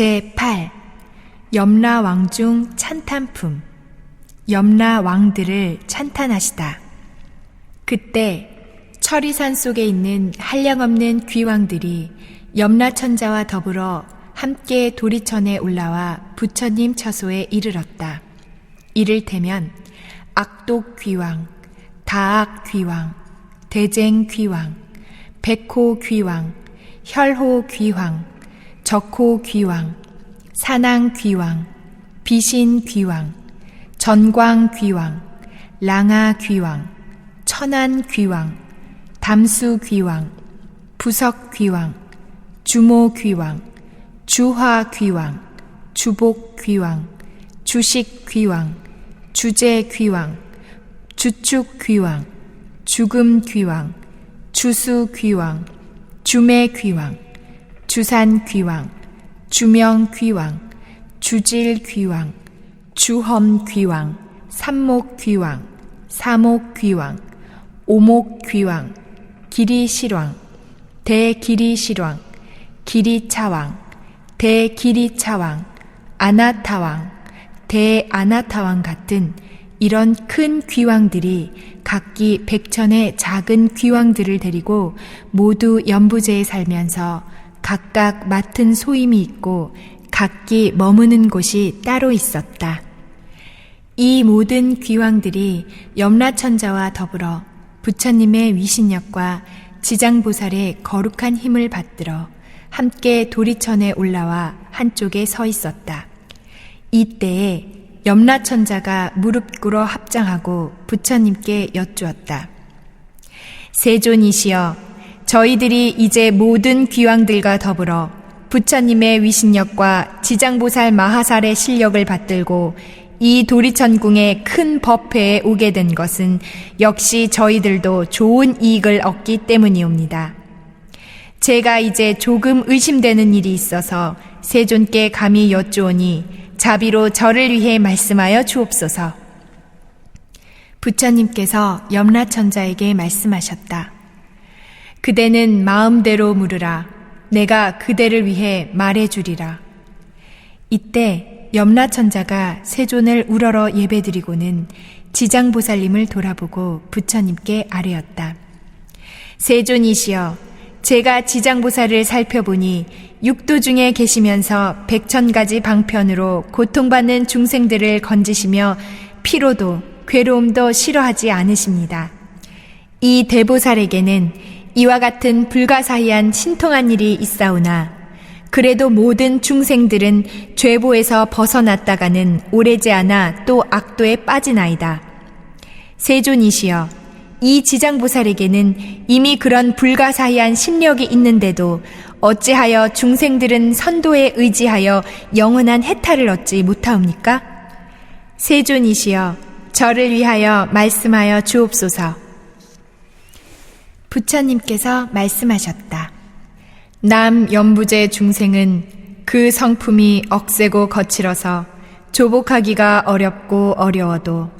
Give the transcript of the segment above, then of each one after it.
제8. 염라왕중 찬탄품. 염라왕들을 찬탄하시다. 그때 철이산 속에 있는 한량없는 귀왕들이 염라천자와 더불어 함께 도리천에 올라와 부처님 처소에 이르렀다. 이를테면 악독귀왕, 다악귀왕, 대쟁귀왕, 백호귀왕, 혈호귀왕, 적호귀왕, 산왕귀왕, 비신귀왕, 전광귀왕, 랑아귀왕, 천안귀왕, 담수귀왕, 부석귀왕, 주모귀왕, 주화귀왕, 주복귀왕, 주식귀왕, 주제귀왕, 주축귀왕, 죽음귀왕, 주수귀왕, 주매귀왕, 주산귀왕, 주명귀왕, 주질귀왕, 주험귀왕, 삼목귀왕, 사목귀왕, 오목귀왕, 기리실왕, 대기리실왕, 기리차왕, 대기리차왕, 아나타왕, 대아나타왕 같은 이런 큰 귀왕들이 각기 백천의 작은 귀왕들을 데리고 모두 연부제에 살면서 각각 맡은 소임이 있고 각기 머무는 곳이 따로 있었다. 이 모든 귀왕들이 염라천자와 더불어 부처님의 위신력과 지장보살의 거룩한 힘을 받들어 함께 도리천에 올라와 한쪽에 서 있었다. 이때에 염라천자가 무릎 꿇어 합장하고 부처님께 여쭈었다. 세존이시여, 저희들이 이제 모든 귀왕들과 더불어 부처님의 위신력과 지장보살 마하살의 실력을 받들고 이 도리천궁의 큰 법회에 오게 된 것은 역시 저희들도 좋은 이익을 얻기 때문이옵니다. 제가 이제 조금 의심되는 일이 있어서 세존께 감히 여쭈오니 자비로 저를 위해 말씀하여 주옵소서. 부처님께서 염라천자에게 말씀하셨다. 그대는 마음대로 물으라. 내가 그대를 위해 말해주리라. 이때 염라천자가 세존을 우러러 예배드리고는 지장보살님을 돌아보고 부처님께 아뢰었다. 세존이시여, 제가 지장보살을 살펴보니 육도 중에 계시면서 백천가지 방편으로 고통받는 중생들을 건지시며 피로도 괴로움도 싫어하지 않으십니다. 이 대보살에게는 이와 같은 불가사의한 신통한 일이 있사오나 그래도 모든 중생들은 죄보에서 벗어났다가는 오래지 않아 또 악도에 빠지나이다. 세존이시여, 이 지장보살에게는 이미 그런 불가사의한 신력이 있는데도 어찌하여 중생들은 선도에 의지하여 영원한 해탈을 얻지 못하옵니까? 세존이시여, 저를 위하여 말씀하여 주옵소서. 부처님께서 말씀하셨다. 남연부제 중생은 그 성품이 억세고 거칠어서 조복하기가 어렵고 어려워도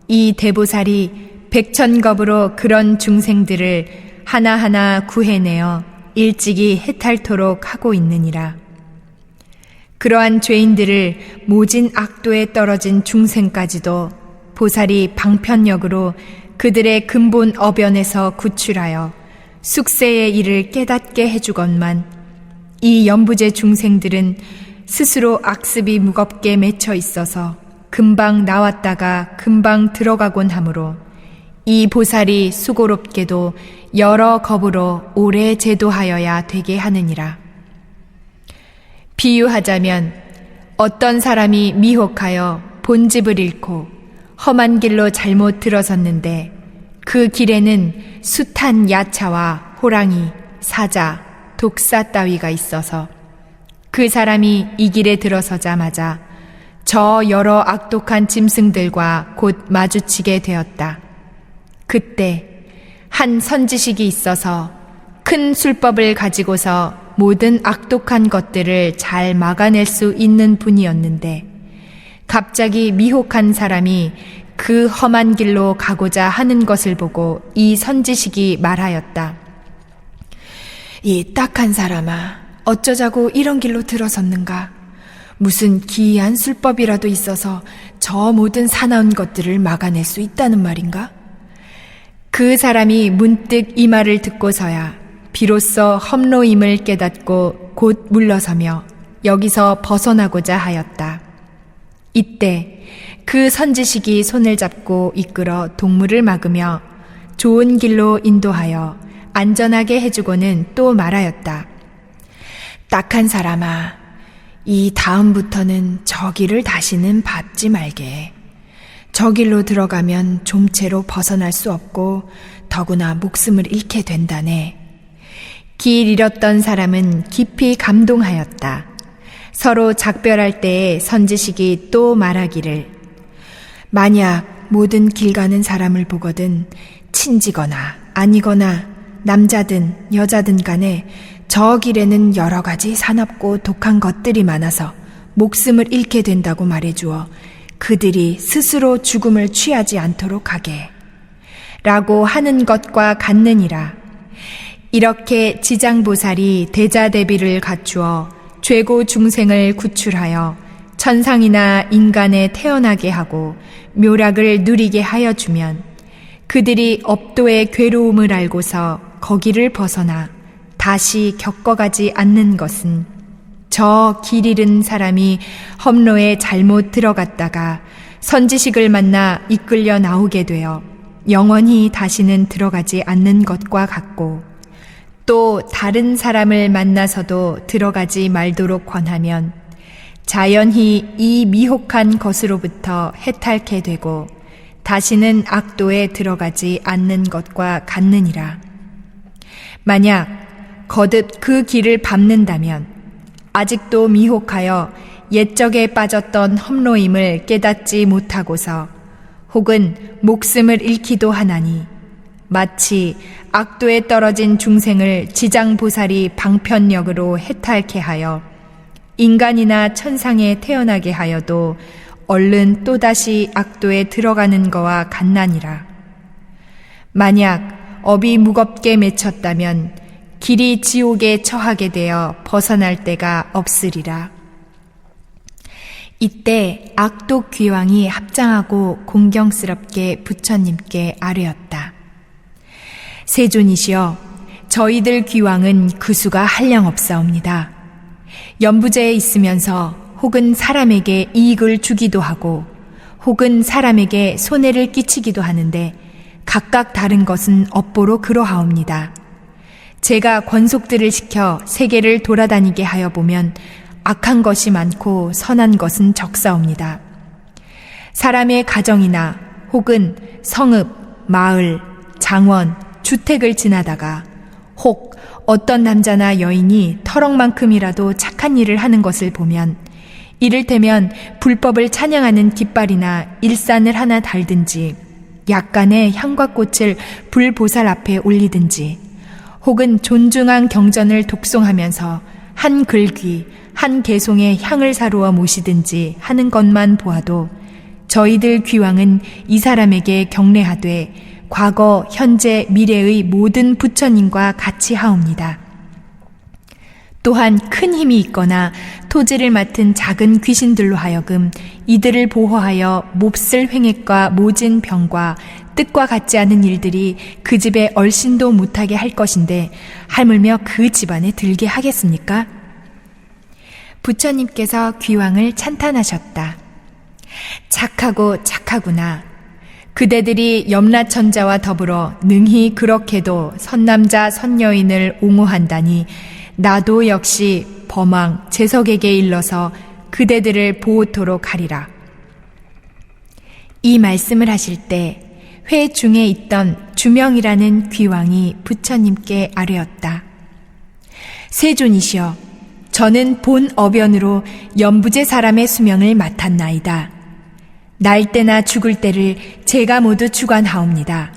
이 대보살이 백천겁으로 그런 중생들을 하나하나 구해내어 일찍이 해탈토록 하고 있느니라. 그러한 죄인들을 모진 악도에 떨어진 중생까지도 보살이 방편력으로 그들의 근본 어변에서 구출하여 숙세의 일을 깨닫게 해주건만 이 연부제 중생들은 스스로 악습이 무겁게 맺혀 있어서 금방 나왔다가 금방 들어가곤 하므로 이 보살이 수고롭게도 여러 겁으로 오래 제도하여야 되게 하느니라. 비유하자면 어떤 사람이 미혹하여 본집을 잃고 험한 길로 잘못 들어섰는데 그 길에는 숱한 야차와 호랑이, 사자, 독사 따위가 있어서 그 사람이 이 길에 들어서자마자 저 여러 악독한 짐승들과 곧 마주치게 되었다. 그때 한 선지식이 있어서 큰 술법을 가지고서 모든 악독한 것들을 잘 막아낼 수 있는 분이었는데 갑자기 미혹한 사람이 그 험한 길로 가고자 하는 것을 보고 이 선지식이 말하였다. 이 딱한 사람아, 어쩌자고 이런 길로 들어섰는가? 무슨 기이한 술법이라도 있어서 저 모든 사나운 것들을 막아낼 수 있다는 말인가? 그 사람이 문득 이 말을 듣고서야 비로소 험로임을 깨닫고 곧 물러서며 여기서 벗어나고자 하였다. 이때 그 선지식이 손을 잡고 이끌어 동물을 막으며 좋은 길로 인도하여 안전하게 해주고는 또 말하였다. 딱한 사람아, 이 다음부터는 저 길을 다시는 밟지 말게. 저 길로 들어가면 좀채로 벗어날 수 없고 더구나 목숨을 잃게 된다네. 길 잃었던 사람은 깊이 감동하였다. 서로 작별할 때에 선지식이 또 말하기를, 만약 모든 길 가는 사람을 보거든 친지거나 아니거나 남자든 여자든 간에 저 길에는 여러 가지 사납고 독한 것들이 많아서 목숨을 잃게 된다고 말해주어 그들이 스스로 죽음을 취하지 않도록 하게 라고 하는 것과 같느니라. 이렇게 지장보살이 대자대비를 갖추어 죄고 중생을 구출하여 천상이나 인간에 태어나게 하고 묘락을 누리게 하여 주면 그들이 업도의 괴로움을 알고서 거기를 벗어나 다시 겪어가지 않는 것은 저 길 잃은 사람이 험로에 잘못 들어갔다가 선지식을 만나 이끌려 나오게 되어 영원히 다시는 들어가지 않는 것과 같고, 또 다른 사람을 만나서도 들어가지 말도록 권하면 자연히 이 미혹한 것으로부터 해탈케 되고 다시는 악도에 들어가지 않는 것과 같느니라. 만약 거듭 그 길을 밟는다면 아직도 미혹하여 옛적에 빠졌던 험로임을 깨닫지 못하고서 혹은 목숨을 잃기도 하나니 마치 악도에 떨어진 중생을 지장보살이 방편력으로 해탈케 하여 인간이나 천상에 태어나게 하여도 얼른 또다시 악도에 들어가는 거와 같나니라. 만약 업이 무겁게 맺혔다면 길이 지옥에 처하게 되어 벗어날 데가 없으리라. 이때 악독 귀왕이 합장하고 공경스럽게 부처님께 아뢰었다. 세존이시여, 저희들 귀왕은 그 수가 한량없사옵니다. 연부제에 있으면서 혹은 사람에게 이익을 주기도 하고 혹은 사람에게 손해를 끼치기도 하는데 각각 다른 것은 업보로 그러하옵니다. 제가 권속들을 시켜 세계를 돌아다니게 하여 보면 악한 것이 많고 선한 것은 적사옵니다. 사람의 가정이나 혹은 성읍, 마을, 장원, 주택을 지나다가 혹 어떤 남자나 여인이 터럭만큼이라도 착한 일을 하는 것을 보면 이를테면 불법을 찬양하는 깃발이나 일산을 하나 달든지 약간의 향과 꽃을 불보살 앞에 올리든지 혹은 존중한 경전을 독송하면서 한 글귀, 한 개송에 향을 사루어 모시든지 하는 것만 보아도 저희들 귀왕은 이 사람에게 경례하되 과거, 현재, 미래의 모든 부처님과 같이 하옵니다. 또한 큰 힘이 있거나 토지를 맡은 작은 귀신들로 하여금 이들을 보호하여 몹쓸 횡액과 모진 병과 뜻과 같지 않은 일들이 그 집에 얼씬도 못하게 할 것인데 하물며 그 집안에 들게 하겠습니까? 부처님께서 귀왕을 찬탄하셨다. 착하고 착하구나. 그대들이 염라천자와 더불어 능히 그렇게도 선남자 선여인을 옹호한다니 나도 역시 범왕 제석에게 일러서 그대들을 보호토록 하리라. 이 말씀을 하실 때 회 중에 있던 주명이라는 귀왕이 부처님께 아뢰었다. 세존이시여, 저는 본 어변으로 연부제 사람의 수명을 맡았나이다. 날 때나 죽을 때를 제가 모두 주관하옵니다.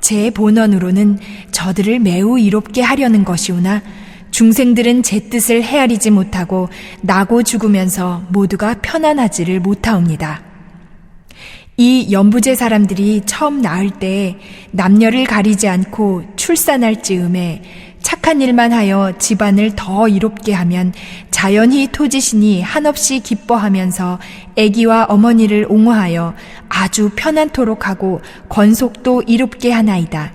제 본원으로는 저들을 매우 이롭게 하려는 것이오나 중생들은 제 뜻을 헤아리지 못하고 나고 죽으면서 모두가 편안하지를 못하옵니다. 이 연부제 사람들이 처음 낳을 때 남녀를 가리지 않고 출산할 즈음에 착한 일만 하여 집안을 더 이롭게 하면 자연히 토지신이 한없이 기뻐하면서 아기와 어머니를 옹호하여 아주 편안토록 하고 권속도 이롭게 하나이다.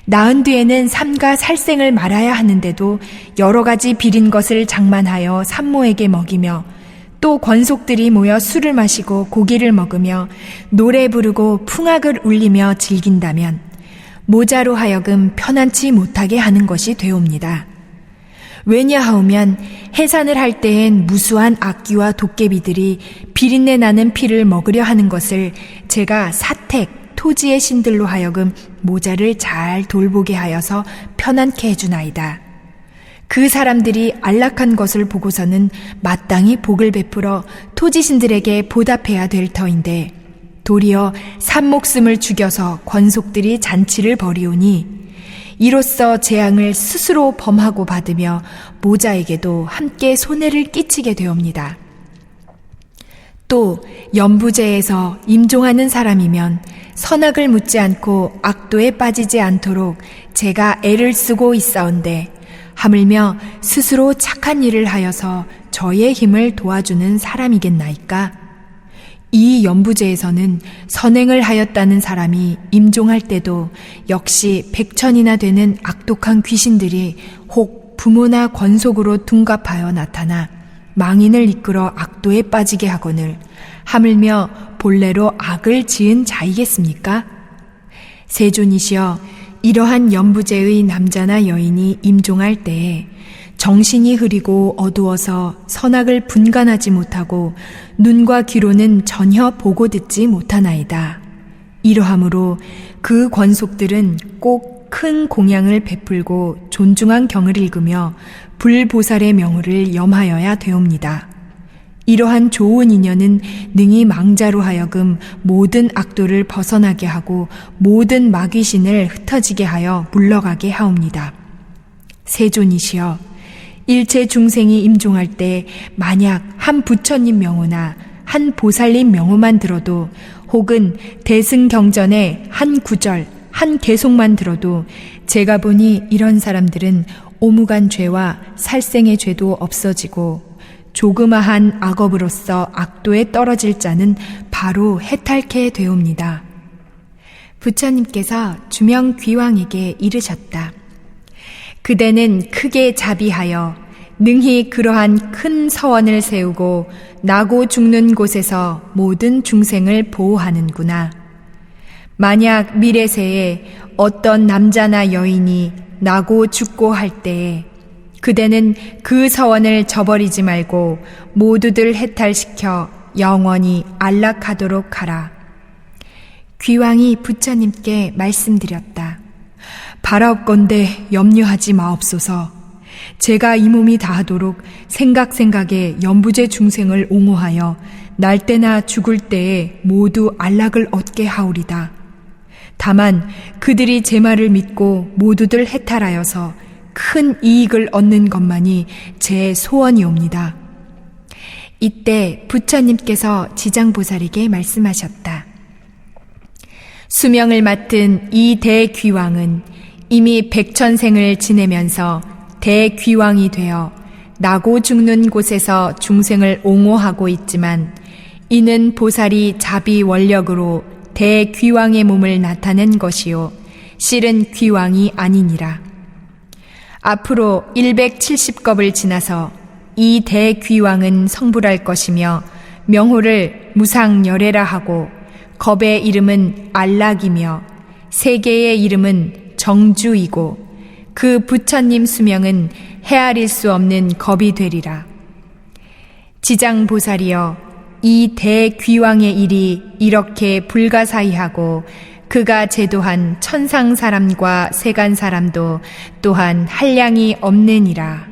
낳은 뒤에는 삼가 살생을 말아야 하는데도 여러 가지 비린 것을 장만하여 산모에게 먹이며 또 권속들이 모여 술을 마시고 고기를 먹으며 노래 부르고 풍악을 울리며 즐긴다면 모자로 하여금 편안치 못하게 하는 것이 되옵니다. 왜냐하오면 해산을 할 때엔 무수한 악귀와 도깨비들이 비린내 나는 피를 먹으려 하는 것을 제가 사택, 토지의 신들로 하여금 모자를 잘 돌보게 하여서 편안케 해주나이다. 그 사람들이 안락한 것을 보고서는 마땅히 복을 베풀어 토지신들에게 보답해야 될 터인데 도리어 산목숨을 죽여서 권속들이 잔치를 벌이오니 이로써 재앙을 스스로 범하고 받으며 모자에게도 함께 손해를 끼치게 되옵니다. 또 연부제에서 임종하는 사람이면 선악을 묻지 않고 악도에 빠지지 않도록 제가 애를 쓰고 있사온데 하물며 스스로 착한 일을 하여서 저의 힘을 도와주는 사람이겠나이까? 이 연부제에서는 선행을 하였다는 사람이 임종할 때도 역시 100천이나 되는 악독한 귀신들이 혹 부모나 권속으로 둔갑하여 나타나 망인을 이끌어 악도에 빠지게 하거늘 하물며 본래로 악을 지은 자이겠습니까? 세존이시여, 이러한 연부제의 남자나 여인이 임종할 때에 정신이 흐리고 어두워서 선악을 분간하지 못하고 눈과 귀로는 전혀 보고 듣지 못하나이다. 이러하므로 그 권속들은 꼭 큰 공양을 베풀고 존중한 경을 읽으며 불보살의 명호를 염하여야 되옵니다. 이러한 좋은 인연은 능히 망자로 하여금 모든 악도를 벗어나게 하고 모든 마귀신을 흩어지게 하여 물러가게 하옵니다. 세존이시여, 일체 중생이 임종할 때 만약 한 부처님 명호나 한 보살님 명호만 들어도 혹은 대승경전의 한 구절, 한 개송만 들어도 제가 보니 이런 사람들은 오무간 죄와 살생의 죄도 없어지고 조그마한 악업으로서 악도에 떨어질 자는 바로 해탈케 되옵니다. 부처님께서 주명 귀왕에게 이르셨다. 그대는 크게 자비하여 능히 그러한 큰 서원을 세우고 나고 죽는 곳에서 모든 중생을 보호하는구나. 만약 미래세에 어떤 남자나 여인이 나고 죽고 할 때에 그대는 그 서원을 저버리지 말고 모두들 해탈시켜 영원히 안락하도록 하라. 귀왕이 부처님께 말씀드렸다. 바라옵건대 염려하지 마옵소서. 제가 이 몸이 다하도록 생각에 연부제 중생을 옹호하여 날 때나 죽을 때에 모두 안락을 얻게 하오리다. 다만 그들이 제 말을 믿고 모두들 해탈하여서 큰 이익을 얻는 것만이 제 소원이옵니다. 이때 부처님께서 지장보살에게 말씀하셨다. 수명을 맡은 이 대귀왕은 이미 100천생을 지내면서 대귀왕이 되어 나고 죽는 곳에서 중생을 옹호하고 있지만 이는 보살이 자비 원력으로 대귀왕의 몸을 나타낸 것이요 실은 귀왕이 아니니라. 앞으로 170겁을 지나서 이 대귀왕은 성불할 것이며 명호를 무상열애라 하고 겁의 이름은 안락이며 세계의 이름은 정주이고 그 부처님 수명은 헤아릴 수 없는 겁이 되리라. 지장보살이여, 이 대귀왕의 일이 이렇게 불가사의하고 그가 제도한 천상 사람과 세간 사람도 또한 한량이 없느니라.